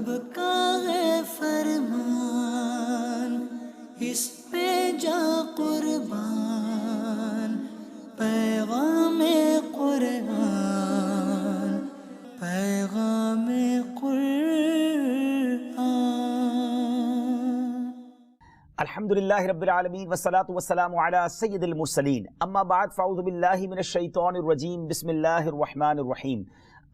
رب کا ہے فرمان، اس پہ جا قربان، پیغام قرآن، پیغام قرآن۔ الحمدللہ رب العالمین والصلاة والسلام علی سید المرسلین، اما بعد فاعوذ باللہ من الشیطان الرجیم، بسم اللہ الرحمن الرحیم۔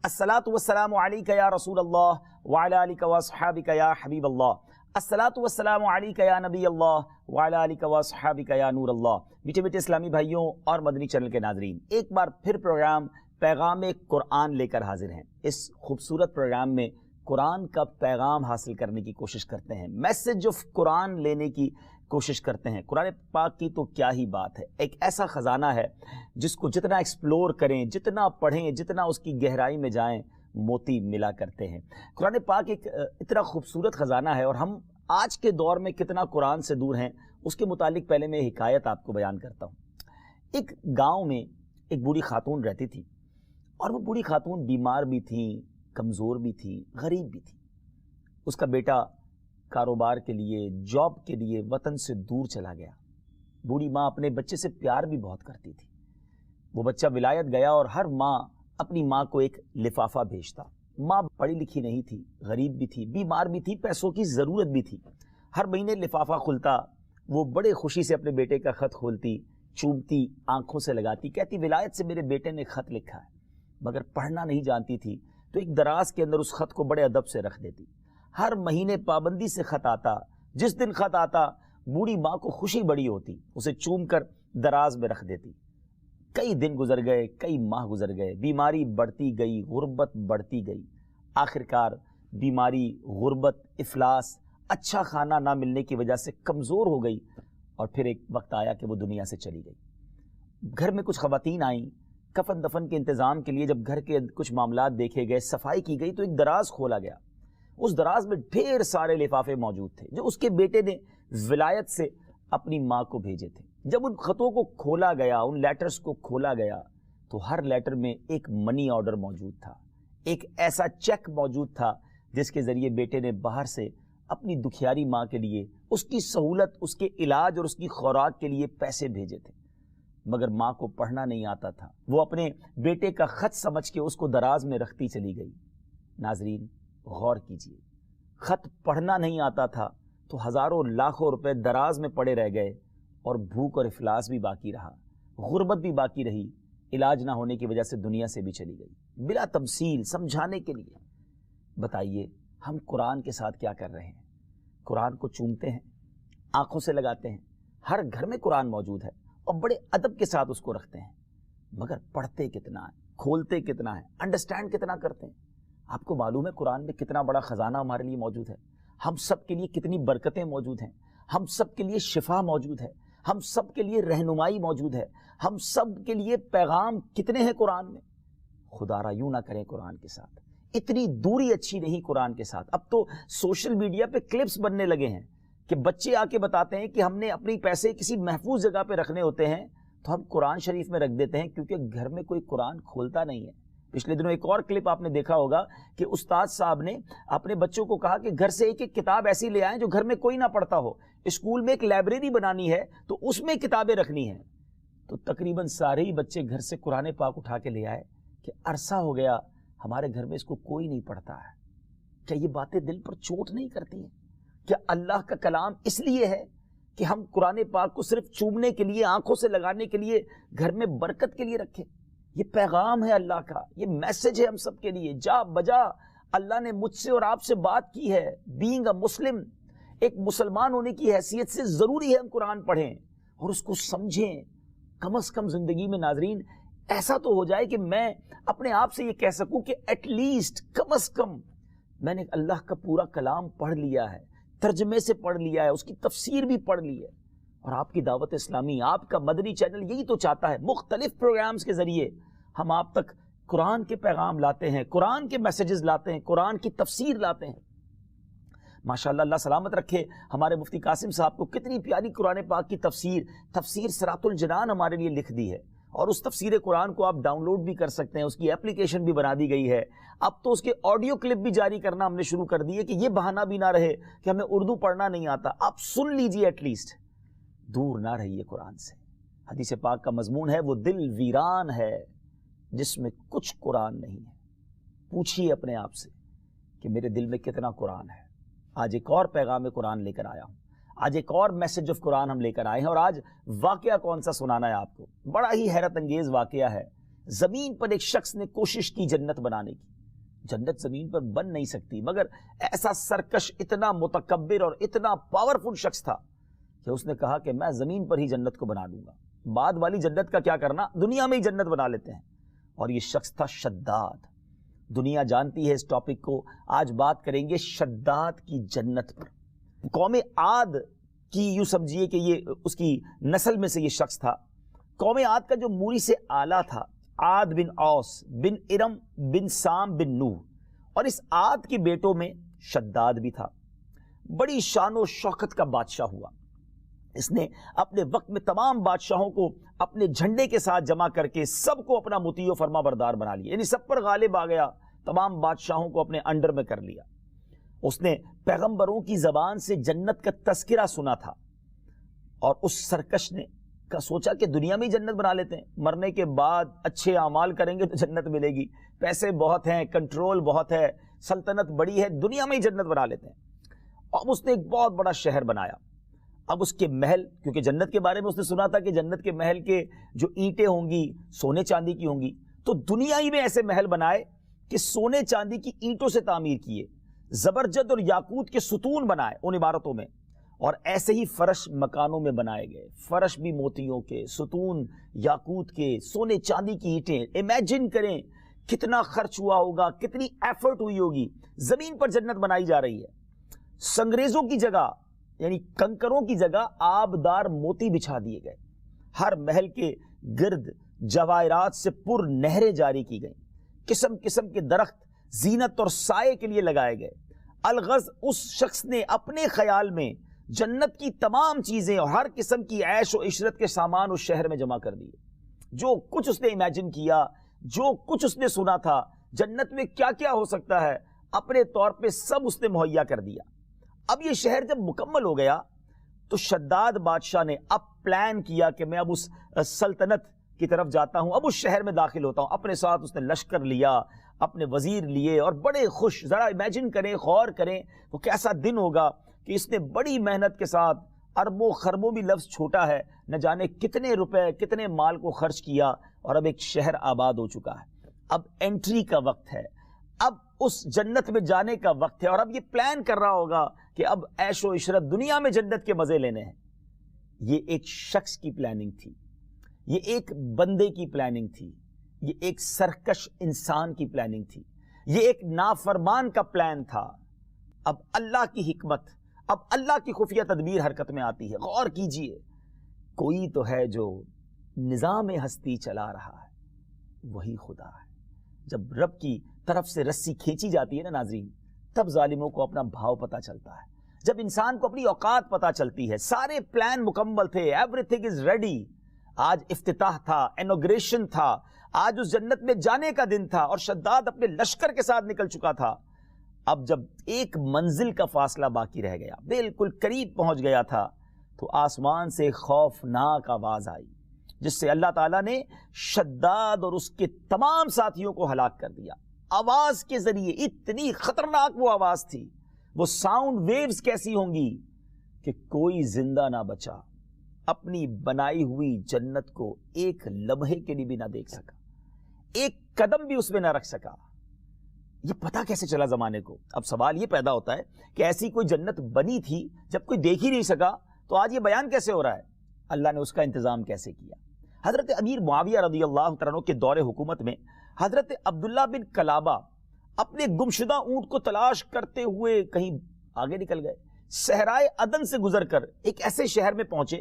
الصلاة والسلام علیک یا رسول اللہ وعلی آلک واصحابک یا حبیب اللہ، الصلاة والسلام علیک یا نبی اللہ وعلی آلک واصحابک یا نور اللہ۔ میٹھے میٹھے اسلامی بھائیوں اور مدنی چینل کے ناظرین، ایک بار پھر پروگرام پیغام قرآن لے کر حاضر ہیں۔ اس خوبصورت پروگرام میں قرآن کا پیغام حاصل کرنے کی کوشش کرتے ہیں، میسج آف قرآن لینے کی کوشش کرتے ہیں۔ قرآن پاک کی تو کیا ہی بات ہے، ایک ایسا خزانہ ہے جس کو جتنا ایکسپلور کریں، جتنا پڑھیں، جتنا اس کی گہرائی میں جائیں، موتی ملا کرتے ہیں۔ قرآن پاک ایک اتنا خوبصورت خزانہ ہے، اور ہم آج کے دور میں کتنا قرآن سے دور ہیں اس کے متعلق پہلے میں حکایت آپ کو بیان کرتا ہوں۔ ایک گاؤں میں ایک بوڑھی خاتون رہتی تھی، اور وہ بوڑھی خاتون بیمار بھی تھی، کمزور بھی تھی، غریب بھی تھی۔ اس کا بیٹا کاروبار کے لیے، جاب کے لیے وطن سے دور چلا گیا۔ بوڑھی ماں اپنے بچے سے پیار بھی بہت کرتی تھی۔ وہ بچہ ولایت گیا، اور ہر ماں اپنی ماں کو ایک لفافہ بھیجتا۔ ماں پڑھی لکھی نہیں تھی، غریب بھی تھی، بیمار بھی تھی، پیسوں کی ضرورت بھی تھی۔ ہر مہینے لفافہ کھلتا، وہ بڑے خوشی سے اپنے بیٹے کا خط کھولتی، چومتی، آنکھوں سے لگاتی، کہتی ولایت سے میرے بیٹے نے خط لکھا ہے۔ مگر پڑھنا نہیں جانتی تھی تو ایک دراز کے اندر اس خط کو بڑے ادب سے رکھ دیتی۔ ہر مہینے پابندی سے خط آتا، جس دن خط آتا بوڑھی ماں کو خوشی بڑی ہوتی، اسے چوم کر دراز میں رکھ دیتی۔ کئی دن گزر گئے، کئی ماہ گزر گئے، بیماری بڑھتی گئی، غربت بڑھتی گئی۔ آخرکار بیماری، غربت، افلاس، اچھا کھانا نہ ملنے کی وجہ سے کمزور ہو گئی، اور پھر ایک وقت آیا کہ وہ دنیا سے چلی گئی۔ گھر میں کچھ خواتین آئیں، کفن دفن کے انتظام کے لیے۔ جب گھر کے کچھ معاملات دیکھے گئے، صفائی کی گئی، تو ایک دراز کھولا گیا۔ اس دراز میں ڈھیر سارے لفافے موجود تھے جو اس کے بیٹے نے ولایت سے اپنی ماں کو بھیجے تھے۔ جب ان خطوں کو کھولا گیا، ان لیٹرز کو کھولا گیا، تو ہر لیٹر میں ایک منی آرڈر موجود تھا، ایک ایسا چیک موجود تھا جس کے ذریعے بیٹے نے باہر سے اپنی دکھیاری ماں کے لیے، اس کی سہولت، اس کے علاج اور اس کی خوراک کے لیے پیسے بھیجے تھے۔ مگر ماں کو پڑھنا نہیں آتا تھا، وہ اپنے بیٹے کا خط سمجھ کے اس کو دراز میں رکھتی چلی گئی۔ ناظرین غور کیجئے، خط پڑھنا نہیں آتا تھا تو ہزاروں لاکھوں روپے دراز میں پڑے رہ گئے، اور بھوک اور افلاس بھی باقی رہا، غربت بھی باقی رہی، علاج نہ ہونے کی وجہ سے دنیا سے بھی چلی گئی۔ بلا تمثیل سمجھانے کے لیے بتائیے ہم قرآن کے ساتھ کیا کر رہے ہیں؟ قرآن کو چومتے ہیں، آنکھوں سے لگاتے ہیں، ہر گھر میں قرآن موجود ہے اور بڑے ادب کے ساتھ اس کو رکھتے ہیں، مگر پڑھتے کتنا ہے، کھولتے کتنا ہے، انڈرسٹینڈ کتنا کرتے ہیں؟ آپ کو معلوم ہے قرآن میں کتنا بڑا خزانہ ہمارے لیے موجود ہے، ہم سب کے لیے کتنی برکتیں موجود ہیں، ہم سب کے لیے شفا موجود ہے، ہم سب کے لیے رہنمائی موجود ہے، ہم سب کے لیے پیغام کتنے ہیں قرآن میں۔ خدا را یوں نہ کریں قرآن کے ساتھ، اتنی دوری اچھی نہیں قرآن کے ساتھ۔ اب تو سوشل میڈیا پہ کلپس بننے لگے ہیں کہ بچے آ کے بتاتے ہیں کہ ہم نے اپنی پیسے کسی محفوظ جگہ پہ رکھنے ہوتے ہیں تو ہم قرآن شریف میں رکھ دیتے ہیں، کیونکہ گھر میں کوئی قرآن کھولتا نہیں ہے۔ پچھلے دنوں ایک اور کلپ آپ نے دیکھا ہوگا کہ استاد صاحب نے اپنے بچوں کو کہا کہ گھر سے ایک ایک کتاب ایسی لے آئیں جو گھر میں کوئی نہ پڑھتا ہو، اسکول میں ایک لائبریری بنانی ہے تو اس میں کتابیں رکھنی ہیں۔ تو تقریباً سارے ہی بچے گھر سے قرآن پاک اٹھا کے لے آئے کہ عرصہ ہو گیا ہمارے گھر میں اس کو کوئی نہیں پڑھتا ہے۔ کیا یہ باتیں دل پر چوٹ نہیں کرتی ہیں؟ کیا اللہ کا کلام اس لیے ہے کہ ہم قرآن پاک کو صرف چومنے کے لیے، آنکھوں سے لگانے کے لیے، گھر میں برکت کے لیے رکھیں؟ یہ پیغام ہے اللہ کا، یہ میسج ہے ہم سب کے لیے۔ جا بجا اللہ نے مجھ سے اور آپ سے بات کی ہے۔ بینگ اے مسلم، ایک مسلمان ہونے کی حیثیت سے ضروری ہے ہم قرآن پڑھیں اور اس کو سمجھیں۔ کم از کم زندگی میں ناظرین ایسا تو ہو جائے کہ میں اپنے آپ سے یہ کہہ سکوں کہ ایٹ لیسٹ کم از کم میں نے اللہ کا پورا کلام پڑھ لیا ہے، ترجمے سے پڑھ لیا ہے، اس کی تفسیر بھی پڑھ لی ہے۔ اور آپ کی دعوت اسلامی، آپ کا مدنی چینل یہی تو چاہتا ہے، مختلف پروگرامز کے ذریعے ہم آپ تک قرآن کے پیغام لاتے ہیں، قرآن کے میسیجز لاتے ہیں، قرآن کی تفسیر لاتے ہیں۔ ماشاءاللہ، اللہ سلامت رکھے ہمارے مفتی قاسم صاحب کو، کتنی پیاری قرآن پاک کی تفسیر صراط الجنان ہمارے لیے لکھ دی ہے، اور اس تفسیر قرآن کو آپ ڈاؤن لوڈ بھی کر سکتے ہیں، اس کی اپلیکیشن بھی بنا دی گئی ہے. اب تو اس کے آڈیو کلپ بھی جاری کرنا ہم نے شروع کر دی ہے کہ یہ بہانہ بھی نہ رہے کہ ہمیں اردو پڑھنا نہیں آتا. آپ سن لیجئے، ایٹ لیسٹ دور نہ رہیے قرآن سے. حدیث پاک کا مضمون ہے وہ دل ویران ہے جس میں کچھ قرآن نہیں ہے. پوچھیے اپنے آپ سے کہ میرے دل میں کتنا قرآن ہے. آج ایک اور پیغام قرآن لے کر آیا ہوں، آج ایک اور میسج آف قرآن ہم لے کر آئے ہیں. اور آج واقعہ کون سا سنانا ہے آپ کو؟ بڑا ہی حیرت انگیز واقعہ ہے. زمین پر ایک شخص نے کوشش کی جنت بنانے کی. جنت زمین پر بن نہیں سکتی، مگر ایسا سرکش، اتنا متکبر اور اتنا پاورفل شخص تھا کہ اس نے کہا کہ میں زمین پر ہی جنت کو بنا دوں گا. بعد والی جنت کا کیا کرنا، دنیا میں ہی جنت بنا لیتے ہیں. اور یہ شخص تھا شداد. دنیا جانتی ہے اس ٹاپک کو. آج بات کریں گے شداد کی جنت پر. قوم عاد کی یوں سمجھیے کہ یہ اس کی نسل میں سے یہ شخص تھا. قوم عاد کا جو موری سے آلہ تھا، عاد بن اوس بن ارم بن سام بن نوح، اور اس عاد کے بیٹوں میں شداد بھی تھا. بڑی شان و شوکت کا بادشاہ ہوا. اس نے اپنے وقت میں تمام بادشاہوں کو اپنے جھنڈے کے ساتھ جمع کر کے سب کو اپنا مطیع و فرما بردار بنا لیا، یعنی سب پر غالب آ گیا، تمام بادشاہوں کو اپنے انڈر میں کر لیا. اس نے پیغمبروں کی زبان سے جنت کا تذکرہ سنا تھا، اور اس سرکش نے سوچا کہ دنیا میں ہی جنت بنا لیتے ہیں، مرنے کے بعد اچھے اعمال کریں گے تو جنت ملے گی، پیسے بہت ہیں، کنٹرول بہت ہے، سلطنت بڑی ہے، دنیا میں ہی جنت بنا لیتے ہیں. اب اس نے ایک بہت بڑا شہر بنایا. اب اس کے محل، کیونکہ جنت کے بارے میں اس نے سنا تھا کہ جنت کے محل کے جو اینٹیں ہوں گی سونے چاندی کی ہوں گی، تو دنیا ہی میں ایسے محل بنائے کہ سونے چاندی کی اینٹوں سے تعمیر کیے، زبرجد اور یاقوت کے ستون بنائے ان عمارتوں میں، اور ایسے ہی فرش مکانوں میں بنائے گئے. فرش بھی موتیوں کے، ستون یاقوت کے، سونے چاندی کی اینٹیں. امیجن کریں کتنا خرچ ہوا ہوگا، کتنی ایفرٹ ہوئی ہوگی. زمین پر جنت بنائی جا رہی ہے. سنگریزوں کی جگہ، یعنی کنکروں کی جگہ آبدار موتی بچھا دیے گئے. ہر محل کے گرد جواہرات سے پر نہریں جاری کی گئیں. قسم قسم کے درخت زینت اور سائے کے لیے لگائے گئے. الغرض اس شخص نے اپنے خیال میں جنت کی تمام چیزیں اور ہر قسم کی عیش و عشرت کے سامان اس شہر میں جمع کر دیے. جو کچھ اس نے امیجن کیا، جو کچھ اس نے سنا تھا جنت میں کیا کیا ہو سکتا ہے، اپنے طور پہ سب اس نے مہیا کر دیا. اب یہ شہر جب مکمل ہو گیا تو شداد بادشاہ نے اب پلان کیا کہ میں اب اس سلطنت کی طرف جاتا ہوں، اب اس شہر میں داخل ہوتا ہوں. اپنے ساتھ اس نے لشکر لیا، اپنے وزیر لیے، اور بڑے خوش. ذرا امیجن کریں، غور کریں وہ کیسا دن ہوگا کہ اس نے بڑی محنت کے ساتھ، اربوں خربوں بھی لفظ چھوٹا ہے، نہ جانے کتنے روپے کتنے مال کو خرچ کیا، اور اب ایک شہر آباد ہو چکا ہے. اب انٹری کا وقت ہے، اب اس جنت میں جانے کا وقت ہے، اور اب یہ پلان کر رہا ہوگا کہ اب عیش و عشرت دنیا میں جنت کے مزے لینے ہیں. یہ ایک شخص کی پلاننگ تھی، یہ ایک بندے کی پلاننگ تھی، یہ ایک سرکش انسان کی پلاننگ تھی، یہ ایک نافرمان کا پلان تھا. اب اللہ کی حکمت، اب اللہ کی خفیہ تدبیر حرکت میں آتی ہے. غور کیجئے، کوئی تو ہے جو نظام ہستی چلا رہا ہے، وہی خدا ہے. جب رب کی طرف سے رسی کھینچی جاتی ہے نا ناظرین، تب ظالموں کو اپنا بھاؤ پتا چلتا ہے. جب انسان کو اپنی اوقات پتا چلتی ہے. سارے پلان مکمل تھے، ایوری تھنگ از ریڈی. آج افتتاح تھا، انوگریشن تھا، آج اس جنت میں جانے کا دن تھا، اور شداد اپنے لشکر کے ساتھ نکل چکا تھا. اب جب ایک منزل کا فاصلہ باقی رہ گیا، بالکل قریب پہنچ گیا تھا، تو آسمان سے خوفناک آواز آئی جس سے اللہ تعالیٰ نے شداد اور اس کے تمام ساتھیوں کو ہلاک کر دیا. آواز کے ذریعے، اتنی خطرناک وہ آواز تھی. وہ ساؤنڈ ویوز کیسی ہوں گی کہ کوئی زندہ نہ بچا، اپنی بنائی ہوئی جنت کو ایک لمحے کے لیے بھی نہ دیکھ سکا، ایک قدم بھی اس میں نہ رکھ سکا. یہ پتا کیسے چلا زمانے کو؟ اب سوال یہ پیدا ہوتا ہے کہ ایسی کوئی جنت بنی تھی جب کوئی دیکھ ہی نہیں سکا، تو آج یہ بیان کیسے ہو رہا ہے؟ اللہ نے اس کا انتظام کیسے کیا؟ حضرت امیر معاویہ رضی اللہ تعالیٰ عنہ کے دور حکومت میں حضرت عبداللہ بن کلابہ اپنے گمشدہ اونٹ کو تلاش کرتے ہوئے کہیں آگے نکل گئے. صحرائے عدن سے گزر کر ایک ایسے شہر میں پہنچے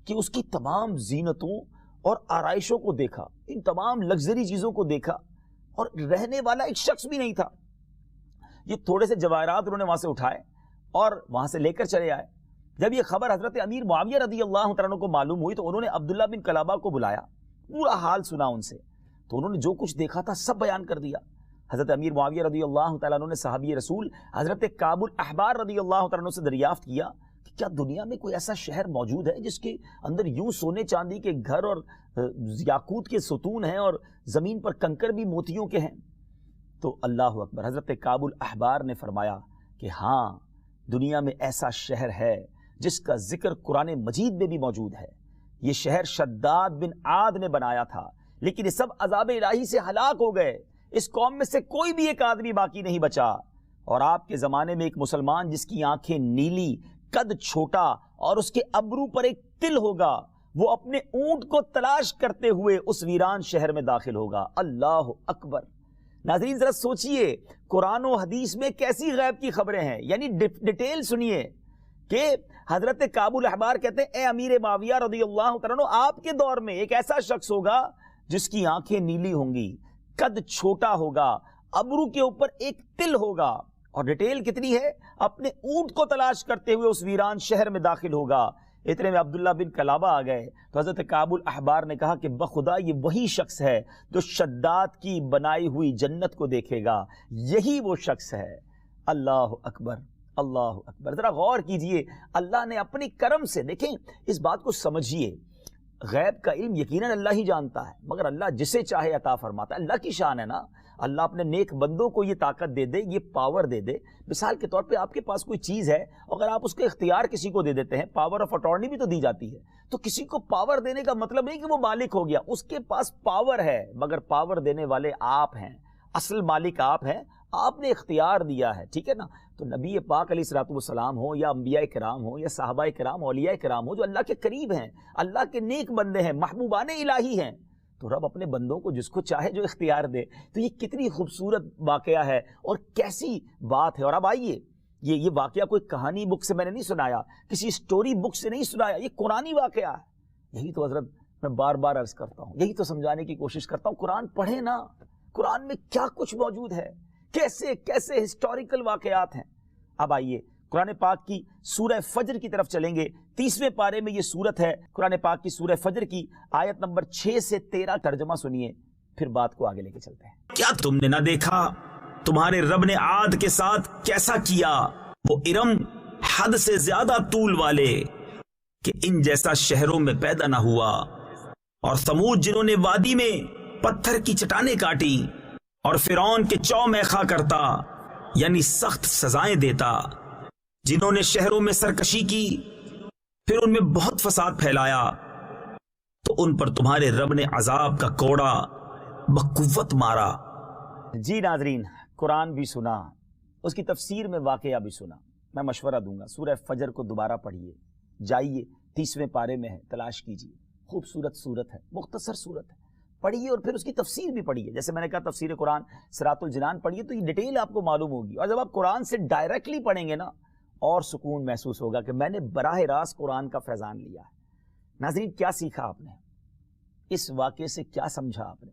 کہ اس کی تمام زینتوں اور آرائشوں کو دیکھا، ان تمام لگژری چیزوں کو دیکھا، اور رہنے والا ایک شخص بھی نہیں تھا. یہ تھوڑے سے جواہرات انہوں نے وہاں سے اٹھائے اور وہاں سے لے کر چلے آئے. جب یہ خبر حضرت امیر معاویہ رضی اللہ تعالیٰ عنہ کو معلوم ہوئی تو انہوں نے عبداللہ بن کلابہ کو بلایا، پورا حال سنا ان سے، تو انہوں نے جو کچھ دیکھا تھا سب بیان کر دیا۔ حضرت امیر معاویہ رضی اللہ تعالیٰ عنہ نے صحابی رسول حضرت کعب الاحبار رضی اللہ تعالیٰ عنہ سے دریافت کیا کہ کیا دنیا میں کوئی ایسا شہر موجود ہے جس کے اندر یوں سونے چاندی کے گھر اور یاقوت کے ستون ہیں اور زمین پر کنکر بھی موتیوں کے ہیں؟ تو اللہ اکبر، حضرت کعب الاحبار نے فرمایا کہ ہاں، دنیا میں ایسا شہر ہے جس کا ذکر قرآن مجید میں بھی موجود ہے۔ یہ شہر شداد بن عاد نے بنایا تھا، لیکن یہ سب عذاب الہی سے ہلاک ہو گئے، اس قوم میں سے کوئی بھی ایک آدمی باقی نہیں بچا۔ اور آپ کے زمانے میں ایک مسلمان جس کی آنکھیں نیلی، قد چھوٹا اور اس کے ابرو پر ایک تل ہوگا، وہ اپنے اونٹ کو تلاش کرتے ہوئے اس ویران شہر میں داخل ہوگا۔ اللہ اکبر۔ ناظرین ذرا سوچئے، قرآن و حدیث میں کیسی غیب کی خبریں ہیں، یعنی ڈیٹیل سنیے کہ حضرت کعب الاحبار کہتے ہیں اے امیر معاویہ رضی اللہ عنہ، آپ کے دور میں ایک ایسا شخص ہوگا جس کی آنکھیں نیلی ہوں گی، قد چھوٹا ہوگا، ابرو کے اوپر ایک تل ہوگا، اور ڈیٹیل کتنی ہے، اپنے اونٹ کو تلاش کرتے ہوئے اس ویران شہر میں داخل ہوگا۔ اتنے میں عبداللہ بن کلابہ آ گئے تو حضرت کعب الاحبار نے کہا کہ بخدا یہ وہی شخص ہے جو شداد کی بنائی ہوئی جنت کو دیکھے گا، یہی وہ شخص ہے۔ اللہ اکبر، اللہ اکبر۔ ذرا غور کیجئے، اللہ نے اپنی کرم سے، دیکھیں اس بات کو سمجھیے، غیب کا علم یقیناً اللہ ہی جانتا ہے، مگر اللہ جسے چاہے عطا فرماتا ہے، اللہ کی شان ہے نا۔ اللہ اپنے نیک بندوں کو یہ طاقت دے دے، یہ پاور دے دے۔ مثال کے طور پہ آپ کے پاس کوئی چیز ہے، اگر آپ اس کا اختیار کسی کو دے دیتے ہیں، پاور آف اٹارنی بھی تو دی جاتی ہے، تو کسی کو پاور دینے کا مطلب نہیں کہ وہ مالک ہو گیا، اس کے پاس پاور ہے، مگر پاور دینے والے آپ ہیں، اصل مالک آپ ہیں، آپ نے اختیار دیا ہے، ٹھیک ہے نا۔ تو نبی پاک علیہ الصلوۃ والسلام ہو یا انبیاء کرام ہو یا صحابہ کرام، اولیاء کرام ہو، جو اللہ کے قریب ہیں، اللہ کے نیک بندے ہیں، محبوبان الہی ہیں، تو رب اپنے بندوں کو جس کو چاہے جو اختیار دے۔ تو یہ کتنی خوبصورت واقعہ ہے اور کیسی بات ہے۔ اور اب آئیے، یہ واقعہ کوئی کہانی بک سے میں نے نہیں سنایا، کسی سٹوری بک سے نہیں سنایا، یہ قرآنی واقعہ ہے۔ یہی تو حضرت میں بار بار عرض کرتا ہوں، یہی تو سمجھانے کی کوشش کرتا ہوں، قرآن پڑھیں نا، قرآن میں کیا کچھ موجود ہے، کیسے کیسے ہسٹوریکل واقعات ہیں۔ اب آئیے قرآن پاک کی سورہ فجر کی طرف چلیں گے، 30ویں پارے میں یہ سورت ہے، قرآن پاک کی سورہ فجر کی آیت نمبر 6 سے 13 ترجمہ سنیے، پھر بات کو آگے لے کے چلتے ہیں۔ کیا تم نے نہ دیکھا تمہارے رب نے عاد کے ساتھ کیسا کیا، وہ ارم حد سے زیادہ طول والے کہ ان جیسا شہروں میں پیدا نہ ہوا، اور ثمود جنہوں نے وادی میں پتھر کی چٹانیں کاٹی، اور فرعون کے چو میخا کرتا یعنی سخت سزائیں دیتا، جنہوں نے شہروں میں سرکشی کی پھر ان میں بہت فساد پھیلایا، تو ان پر تمہارے رب نے عذاب کا کوڑا بقوت مارا۔ جی ناظرین، قرآن بھی سنا، اس کی تفسیر میں واقعہ بھی سنا۔ میں مشورہ دوں گا سورہ فجر کو دوبارہ پڑھیے، جائیے 30ویں پارے میں ہے، تلاش کیجیے، خوبصورت سورت ہے، مختصر سورت ہے، پڑھیے اور پھر اس کی تفسیر بھی پڑھیے۔ جیسے میں نے کہا تفسیر قرآن صراط الجنان پڑھیے تو یہ ڈیٹیل آپ کو معلوم ہوگی، اور جب آپ قرآن سے ڈائریکٹلی پڑھیں گے نا، اور سکون محسوس ہوگا کہ میں نے براہ راست قرآن کا فیضان لیا ہے۔ ناظرین کیا سیکھا آپ نے اس واقعے سے، کیا سمجھا آپ نے؟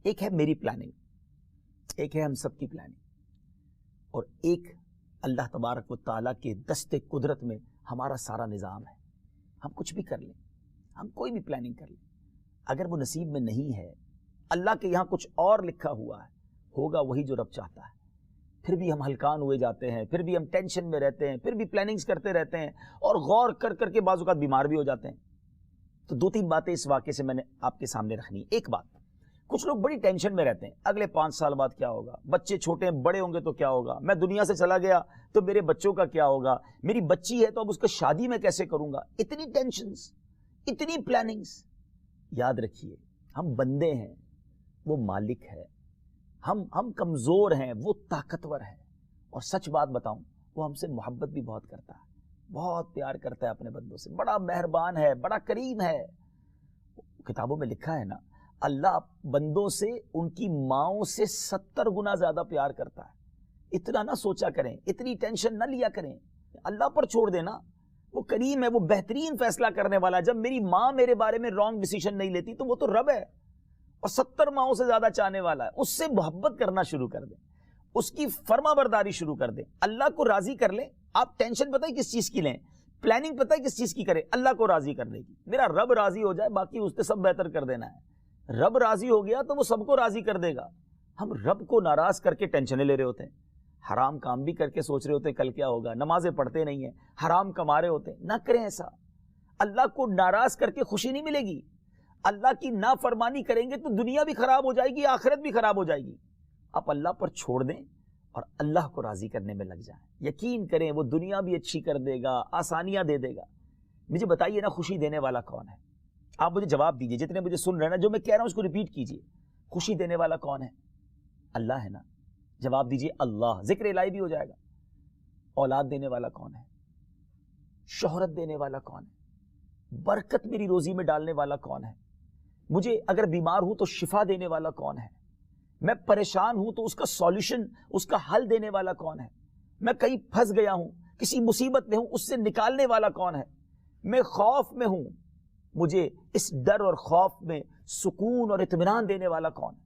ایک ہے میری پلاننگ، ایک ہے ہم سب کی پلاننگ، اور ایک اللہ تبارک و تعالیٰ کے دست قدرت میں ہمارا سارا نظام ہے۔ ہم کچھ بھی کر لیں، ہم کوئی بھی پلاننگ کر لیں، اگر وہ نصیب میں نہیں ہے، اللہ کے یہاں کچھ اور لکھا ہوا ہے، ہوگا وہی جو رب چاہتا ہے، پھر بھی ہم ہلکان ہوئے جاتے ہیں، پھر بھی ہم ٹینشن میں رہتے ہیں، پھر بھی پلاننگز کرتے رہتے ہیں، اور غور کر کر کے بعض اوقات بیمار بھی ہو جاتے ہیں۔ تو 2-3 باتیں اس واقعے سے میں نے آپ کے سامنے رکھنی۔ ایک بات، کچھ لوگ بڑی ٹینشن میں رہتے ہیں، اگلے 5 سال بعد کیا ہوگا، بچے چھوٹے ہیں، بڑے ہوں گے تو کیا ہوگا، میں دنیا سے چلا گیا تو میرے بچوں کا کیا ہوگا، میری بچی ہے تو اب اس کو شادی میں کیسے کروں گا، اتنی ٹینشنز، اتنی پلاننگز۔ یاد رکھیے ہم بندے ہیں، وہ مالک ہے، ہم کمزور ہیں، وہ طاقتور ہے، اور سچ بات بتاؤں وہ ہم سے محبت بھی بہت کرتا ہے، بہت پیار کرتا ہے اپنے بندوں سے، بڑا مہربان ہے، بڑا کریم ہے۔ کتابوں میں لکھا ہے نا، اللہ بندوں سے ان کی ماؤں سے 70 گنا زیادہ پیار کرتا ہے۔ اتنا نہ سوچا کریں، اتنی ٹینشن نہ لیا کریں، اللہ پر چھوڑ دینا، وہ کریم ہے، وہ بہترین فیصلہ کرنے والا ہے۔ جب میری ماں میرے بارے میں رانگ ڈیسیژن نہیں لیتی تو وہ تو رب ہے، اور 70 ماؤں سے زیادہ چاہنے والا ہے۔ اس سے محبت کرنا شروع کر دیں، اس کی فرما برداری شروع کر دیں، اللہ کو راضی کر لیں۔ آپ ٹینشن بتائیں کس چیز کی لیں؟ پلاننگ پتہ ہے کس چیز کی کرے؟ اللہ کو راضی کرنے کی. میرا رب راضی ہو جائے، باقی اس نے سب بہتر کر دینا ہے. رب راضی ہو گیا تو وہ سب کو راضی کر دے گا. ہم رب کو ناراض کر کے ٹینشنیں لے رہے ہوتے ہیں، حرام کام بھی کر کے سوچ رہے ہوتے ہیں کل کیا ہوگا، نمازیں پڑھتے نہیں ہیں، حرام کما رہے ہوتے ہیں. نہ کریں ایسا. اللہ کو ناراض کر کے خوشی نہیں ملے گی. اللہ کی نافرمانی کریں گے تو دنیا بھی خراب ہو جائے گی، آخرت بھی خراب ہو جائے گی. آپ اللہ پر چھوڑ دیں اور اللہ کو راضی کرنے میں لگ جائیں. یقین کریں وہ دنیا بھی اچھی کر دے گا، آسانیاں دے دے گا. مجھے بتائیے نا، خوشی دینے والا کون ہے؟ آپ مجھے جواب دیجئے، جتنے مجھے سن رہے ہیں نا، جو میں کہہ رہا ہوں اس کو ریپیٹ کیجئے. خوشی دینے والا کون ہے؟ اللہ ہے نا. جواب دیجئے اللہ. ذکر الہی بھی ہو جائے گا. اولاد دینے والا کون ہے؟ شہرت دینے والا کون ہے؟ برکت میری روزی میں ڈالنے والا کون ہے؟ مجھے اگر بیمار ہوں تو شفا دینے والا کون ہے؟ میں پریشان ہوں تو اس کا سولوشن، اس کا حل دینے والا کون ہے؟ میں کہیں پھنس گیا ہوں، کسی مصیبت میں ہوں، اس سے نکالنے والا کون ہے؟ میں خوف میں ہوں، مجھے اس ڈر اور خوف میں سکون اور اطمینان دینے والا کون ہے؟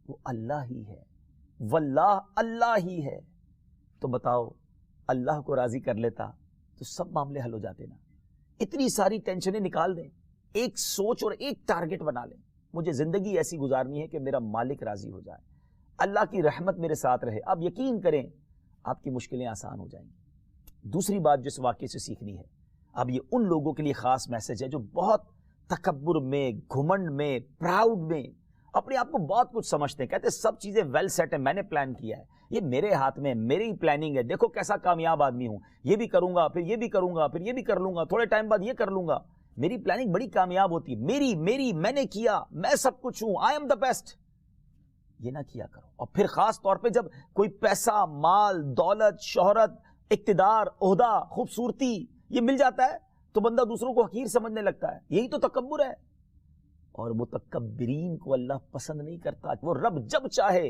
وہ اللہ ہی ہے. واللہ اللہ ہی ہے. تو بتاؤ اللہ کو راضی کر لیتا تو سب معاملے حل ہو جاتے نا. اتنی ساری ٹینشنیں نکال دیں، ایک سوچ اور ایک ٹارگٹ بنا لیں. مجھے زندگی ایسی گزارنی ہے کہ میرا مالک راضی ہو جائے، اللہ کی رحمت میرے ساتھ رہے. اب یقین کریں آپ کی مشکلیں آسان ہو جائیں گی. دوسری بات جس واقعے سے سیکھنی ہے، اب یہ ان لوگوں کے لیے خاص میسج ہے جو بہت تکبر میں، گھمنڈ میں، پراؤڈ میں اپنے آپ کو بہت کچھ سمجھتے ہیں. کہتے ہیں سب چیزیں ویل سیٹ ہیں، میں نے پلان کیا ہے، یہ میرے ہاتھ میں، میری پلاننگ ہے، دیکھو کیسا کامیاب آدمی ہوں، یہ بھی کروں گا، پھر یہ بھی کروں گا، پھر یہ بھی کر لوں گا، تھوڑے ٹائم بعد یہ کر لوں گا. میری پلاننگ بڑی کامیاب ہوتی ہے، میری میں نے کیا، میں سب کچھ ہوں، آئی ایم دا بیسٹ. یہ نہ کیا کرو. اور پھر خاص طور پہ جب کوئی پیسہ، مال، دولت، شہرت، اقتدار، عہدہ، خوبصورتی یہ مل جاتا ہے تو بندہ دوسروں کو حقیر سمجھنے لگتا ہے. یہی تو تکبر ہے. اور متکبرین کو اللہ پسند نہیں کرتا. وہ رب جب چاہے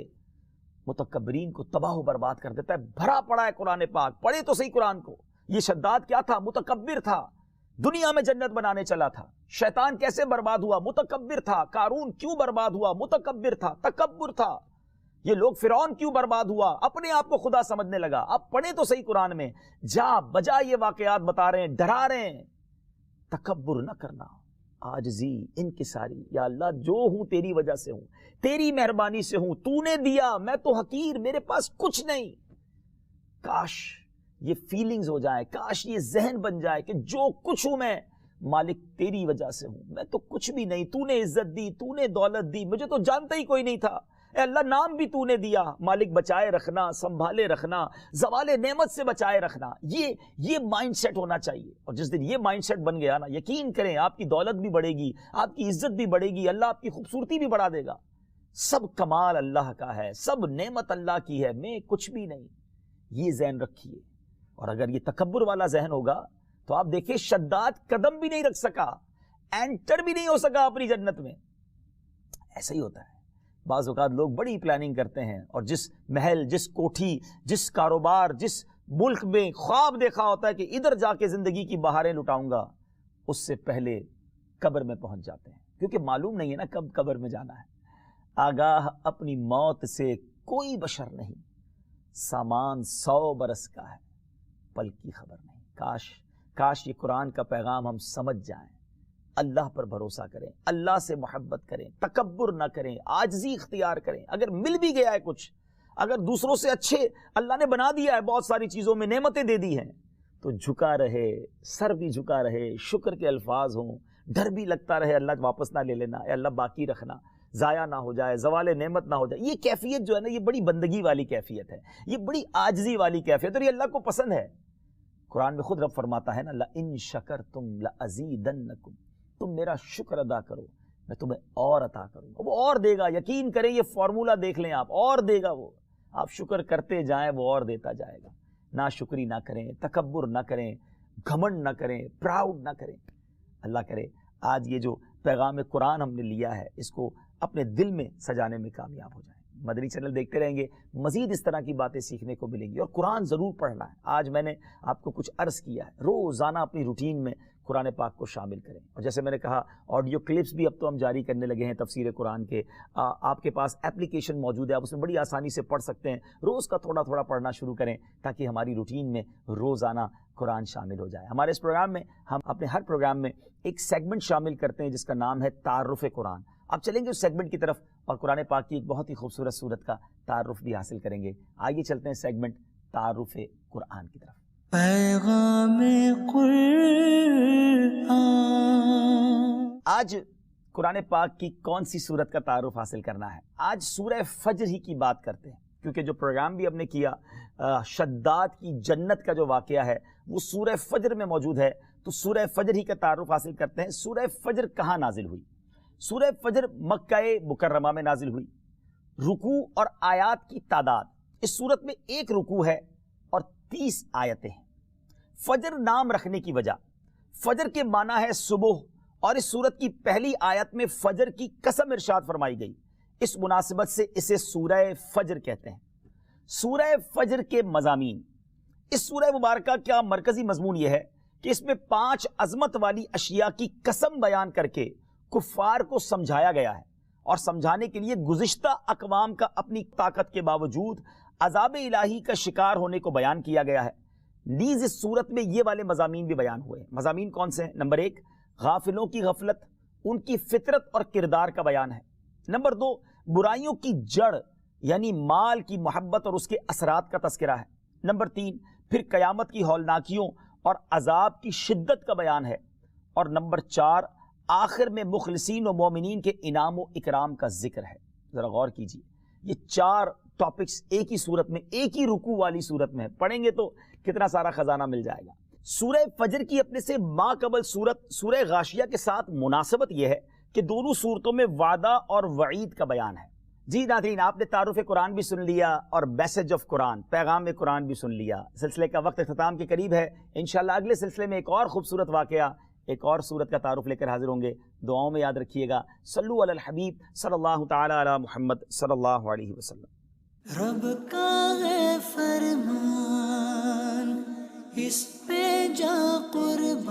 متکبرین کو تباہ و برباد کر دیتا ہے. بھرا پڑا ہے قرآن پاک، پڑھے تو صحیح قرآن کو. یہ شداد کیا تھا؟ متکبر تھا. دنیا میں جنت بنانے چلا تھا. شیطان کیسے برباد ہوا؟ متکبر تھا. قارون کیوں برباد ہوا؟ متکبر تھا، تکبر تھا. یہ لوگ فرعون کیوں برباد ہوا؟ اپنے آپ کو خدا سمجھنے لگا. اب پڑھیں تو صحیح قرآن میں، جا بجا یہ واقعات بتا رہے ہیں، ڈرا رہے ہیں. تکبر نہ کرنا، عاجزی، انکساری. یا اللہ جو ہوں تیری وجہ سے ہوں، تیری مہربانی سے ہوں، تو نے دیا، میں تو حقیر، میرے پاس کچھ نہیں. کاش یہ فیلنگز ہو جائیں، کاش یہ ذہن بن جائے کہ جو کچھ ہوں میں مالک تیری وجہ سے ہوں، میں تو کچھ بھی نہیں. تو نے عزت دی، تو نے دولت دی، مجھے تو جانتا ہی کوئی نہیں تھا. اے اللہ نام بھی تو نے دیا. مالک بچائے رکھنا، سنبھالے رکھنا، زوال نعمت سے بچائے رکھنا. یہ مائنڈ سیٹ ہونا چاہیے. اور جس دن یہ مائنڈ سیٹ بن گیا نا، یقین کریں آپ کی دولت بھی بڑھے گی، آپ کی عزت بھی بڑھے گی، اللہ آپ کی خوبصورتی بھی بڑھا دے گا. سب کمال اللہ کا ہے، سب نعمت اللہ کی ہے، میں کچھ بھی نہیں. یہ ذہن رکھیے. اور اگر یہ تکبر والا ذہن ہوگا تو آپ دیکھیں شداد قدم بھی نہیں رکھ سکا، انٹر بھی نہیں ہو سکا اپنی جنت میں. ایسا ہی ہوتا ہے. بعض اوقات لوگ بڑی پلاننگ کرتے ہیں اور جس محل، جس کوٹھی، جس کاروبار، جس ملک میں خواب دیکھا ہوتا ہے کہ ادھر جا کے زندگی کی بہاریں لٹاؤں گا، اس سے پہلے قبر میں پہنچ جاتے ہیں. کیونکہ معلوم نہیں ہے نا کب قبر میں جانا ہے. آگاہ اپنی موت سے کوئی بشر نہیں، سامان 100 برس کا ہے، پل کی خبر نہیں. کاش یہ قرآن کا پیغام ہم سمجھ جائیں. اللہ پر بھروسہ کریں، اللہ سے محبت کریں، تکبر نہ کریں، عاجزی اختیار کریں. اگر مل بھی گیا ہے کچھ، اگر دوسروں سے اچھے اللہ نے بنا دیا ہے، بہت ساری چیزوں میں نعمتیں دے دی ہیں، تو جھکا رہے، سر بھی جھکا رہے، شکر کے الفاظ ہوں، ڈر بھی لگتا رہے اللہ واپس نہ لے لینا، اے اللہ باقی رکھنا، ضائع نہ ہو جائے، زوال نعمت نہ ہو جائے. یہ کیفیت جو ہے نا، یہ بڑی بندگی والی کیفیت ہے، یہ بڑی عاجزی والی کیفیت، اور یہ اللہ کو پسند ہے. قرآن میں خود رب فرماتا ہے نا، لَإِن شَكَرْتُمْ لَأَزِيدَنَّكُمْ، تم میرا شکر ادا کرو میں تمہیں اور عطا کروں گا. وہ اور دے گا. یقین کریں یہ فارمولہ دیکھ لیں آپ، اور دے گا. وہ آپ شکر کرتے جائیں وہ اور دیتا جائے گا. نا شکری نہ کریں، تکبر نہ کریں، گھمنڈ نہ کریں، پراؤڈ نہ کریں. اللہ کرے آج یہ جو پیغام قرآن ہم نے لیا ہے اس کو اپنے دل میں سجانے میں کامیاب ہو جائیں. مدنی چینل دیکھتے رہیں گے، مزید اس طرح کی باتیں سیکھنے کو ملیں گی، اور قرآن ضرور پڑھنا ہے۔ آج میں نے آپ کو کچھ عرض کیا ہے، روزانہ اپنی روٹین میں قرآن پاک کو شامل کریں، اور جیسے میں نے کہا آڈیو کلپس بھی اب تو ہم جاری کرنے لگے ہیں تفسیر قرآن کے۔ آپ کے پاس اپلیکیشن موجود ہے، آپ اس میں بڑی آسانی سے پڑھ سکتے ہیں، روز کا تھوڑا تھوڑا پڑھنا شروع کریں تاکہ ہماری روٹین میں روزانہ قرآن شامل ہو جائے۔ ہمارے اس پروگرام میں ہم اپنے ہر پروگرام میں ایک سیگمنٹ شامل کرتے ہیں جس کا نام ہے تعارف قرآن۔ اب چلیں گے اس سیگمنٹ کی طرف اور قرآن پاک کی ایک بہت ہی خوبصورت صورت کا تعارف بھی حاصل کریں گے۔ آئیے چلتے ہیں سیگمنٹ تعارف قرآن کی طرف۔ پیغام قرآن۔ آج قرآن پاک کی کون سی سورت کا تعارف حاصل کرنا ہے؟ آج سورہ فجر ہی کی بات کرتے ہیں، کیونکہ جو پروگرام بھی ہم نے کیا شداد کی جنت کا جو واقعہ ہے وہ سورہ فجر میں موجود ہے، تو سورہ فجر ہی کا تعارف حاصل کرتے ہیں۔ سورہ فجر کہاں نازل ہوئی؟ سورہ فجر مکہ مکرمہ میں نازل ہوئی۔ رکوع اور آیات کی تعداد، اس سورت میں 1 رکوع ہے اور 30 آیتیں ہیں۔ فجر نام رکھنے کی وجہ، فجر کے معنی ہے صبح، اور اس سورت کی پہلی آیت میں فجر کی قسم ارشاد فرمائی گئی، اس مناسبت سے اسے سورہ فجر کہتے ہیں۔ سورہ فجر کے مضامین، اس سورہ مبارکہ کا مرکزی مضمون یہ ہے کہ اس میں 5 عظمت والی اشیاء کی قسم بیان کر کے کفار کو سمجھایا گیا ہے، اور سمجھانے کے لیے گزشتہ اقوام کا اپنی طاقت کے باوجود عذاب الہی کا شکار ہونے کو بیان کیا گیا ہے۔ نیز اس صورت میں یہ والے مضامین بھی بیان ہوئے ہیں۔ مضامین کون سے ہیں؟ نمبر 1 غافلوں کی غفلت، ان کی فطرت اور کردار کا بیان ہے۔ نمبر 2 برائیوں کی جڑ یعنی مال کی محبت اور اس کے اثرات کا تذکرہ ہے۔ نمبر 3 پھر قیامت کی ہولناکیوں اور عذاب کی شدت کا بیان ہے۔ اور نمبر 4 آخر میں مخلصین و مومنین کے انعام و اکرام کا ذکر ہے۔ ذرا غور کیجیے، یہ 4 ٹاپکس ایک ہی صورت میں، ایک ہی رکوع والی صورت میں پڑھیں گے تو کتنا سارا خزانہ مل جائے گا۔ سورہ فجر کی اپنے سے ماقبل صورت سورہ غاشیہ کے ساتھ مناسبت یہ ہے کہ دونوں صورتوں میں وعدہ اور وعید کا بیان ہے۔ جی ناظرین، آپ نے تعارف قرآن بھی سن لیا اور میسج آف قرآن، پیغام قرآن بھی سن لیا۔ سلسلے کا وقت اختتام کے قریب ہے، انشاءاللہ اگلے سلسلے میں ایک اور خوبصورت واقعہ، ایک اور صورت کا تعارف لے کر حاضر ہوں گے۔ دعاؤں میں یاد رکھیے گا، صلو علی الحبیب صلی اللہ تعالی علی محمد صلی اللہ علیہ وسلم۔ رب کا ہے فرمان، اس پہ جا قربان۔